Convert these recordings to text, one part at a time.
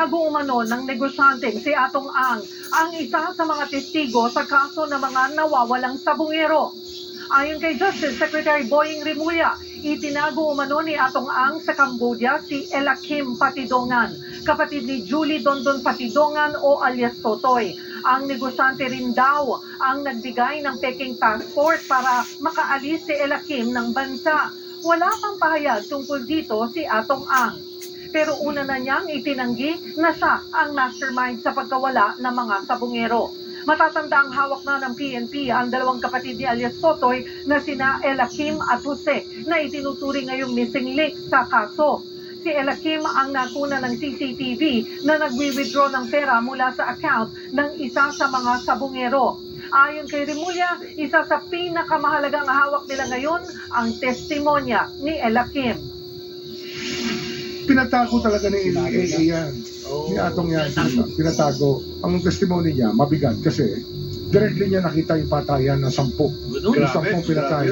Itinago umano ng negosyanteng si Atong ang isa sa mga testigo sa kaso ng mga nawawalang sabungero. Ayon kay Justice Secretary Boying Rimulya, itinago umano ni Atong sa Cambodia si Elakim Patidongan, kapatid ni Julie Dondon Patidongan o alias Totoy. Ang negosyante rin daw ang nagbigay ng peking passport para makaalis si Elakim ng bansa. Wala pang pahayag tungkol dito si Atong Pero una na niyang itinanggi na siya ang mastermind sa pagkawala ng mga sabungero. Matatanda ang hawak na ng PNP ang dalawang kapatid ni alias Totoy na sina Elakim at Jose na itinuturing ngayong missing link sa kaso. Si Elakim ang nakuna ng CCTV na nagwi-withdraw ng pera mula sa account ng isa sa mga sabungero. Ayon kay Rimulya, isa sa pinakamahalagang hawak nila ngayon ang testimonya ni Elakim. Pinatago talaga ni yan. Ni Atong yan. Pinatago. Ang testimony niya, mabigat kasi directly niya nakita yung patayan ng 10. Yung 10 pinatay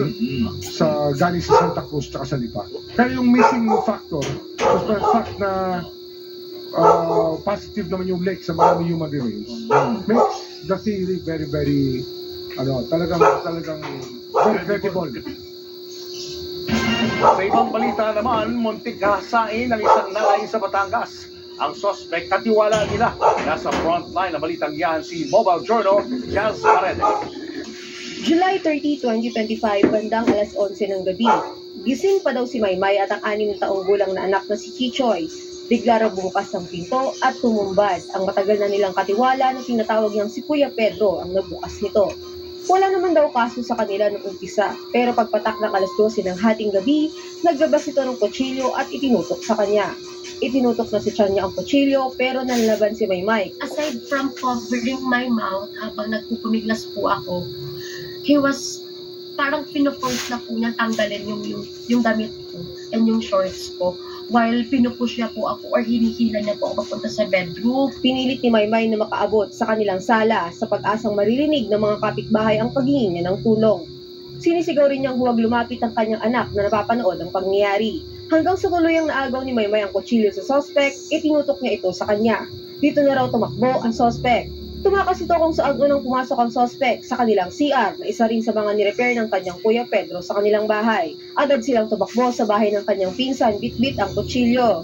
sa galing sa Santa Cruz at sa Lipa. Pero yung missing factor, was the fact na positive naman yung lake sa marami human remains, makes the theory very, very, talagang very credible. Sa ibang balita naman, muntik hasain ng isang nanay sa Batangas. Ang suspect katiwala nila. Nasa frontline na balitang yan si Mobile Journal, Charles Paredes. July 30, 2025, bandang alas 11 ng gabi. Gising pa daw si Maymay at ang 6 na taong gulang na anak na si Chichoy. Bigla raw bumukas ang pinto at tumumbad. Ang matagal na nilang katiwala na tinatawag niyang si Kuya Pedro ang nagbukas nito. Wala naman daw kaso sa kanila noong umpisa, pero pagpatak ng alas 12 ng hating gabi, naglabas ito ng kutsilyo at itinutok sa kanya. Itinutok na si tiyan niya ang kutsilyo pero nanlaban si Maymay. Aside from covering my mouth habang nagpupumiglas po ako, he was parang pinoforce na po niya tanggalin yung damit ko and yung shorts ko while pinupush niya po ako or hinihila niya po ako papunta sa bedroom. Pinilit ni Maymay na makaabot sa kanilang sala sa pag-asang maririnig ng mga kapitbahay ang paghingi niya ng tulong. Sinisigaw rin niyang huwag lumapit ang kanyang anak na napapanood ang pangyayari. Hanggang sa tuluyang naagaw ni Maymay ang kutsilyo sa suspect, itinutok niya ito sa kanya. Dito na raw tumakbo ang suspect. Tumakas ito kung saan unang pumasok ang suspect sa kanilang CR na isa rin sa mga nirepair ng kanyang Kuya Pedro sa kanilang bahay. Agad silang tumakbo sa bahay ng kanyang pinsan, bit-bit ang kutsilyo.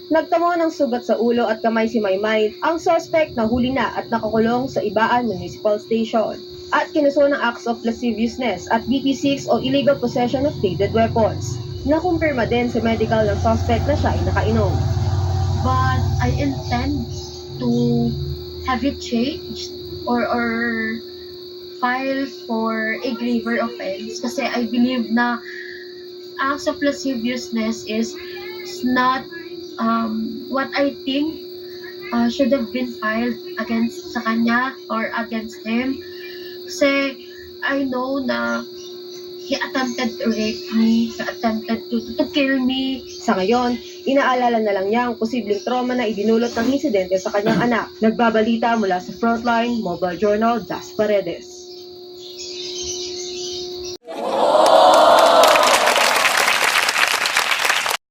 Nagtamo ng sugat sa ulo at kamay si Maymay, ang suspect na huli na at nakakulong sa Ibaan Municipal Station. At kinuso ng acts of lasciviousness at BP6 o illegal possession of loaded weapons. Nakumpirma din sa medical ng suspect na siya ay nakainom. But I intend to have it changed or file for a graver offense kasi I believe na acts of lasciviousness is not what I think should have been filed against sa kanya or against him kasi I know na he attempted to rape me, he attempted to kill me. Sa ngayon, inaalala na lang niya ang posibleng trauma na idinulot ng insidente sa kanyang anak. Nagbabalita mula sa Frontline, Mobile Journal, Das Paredes.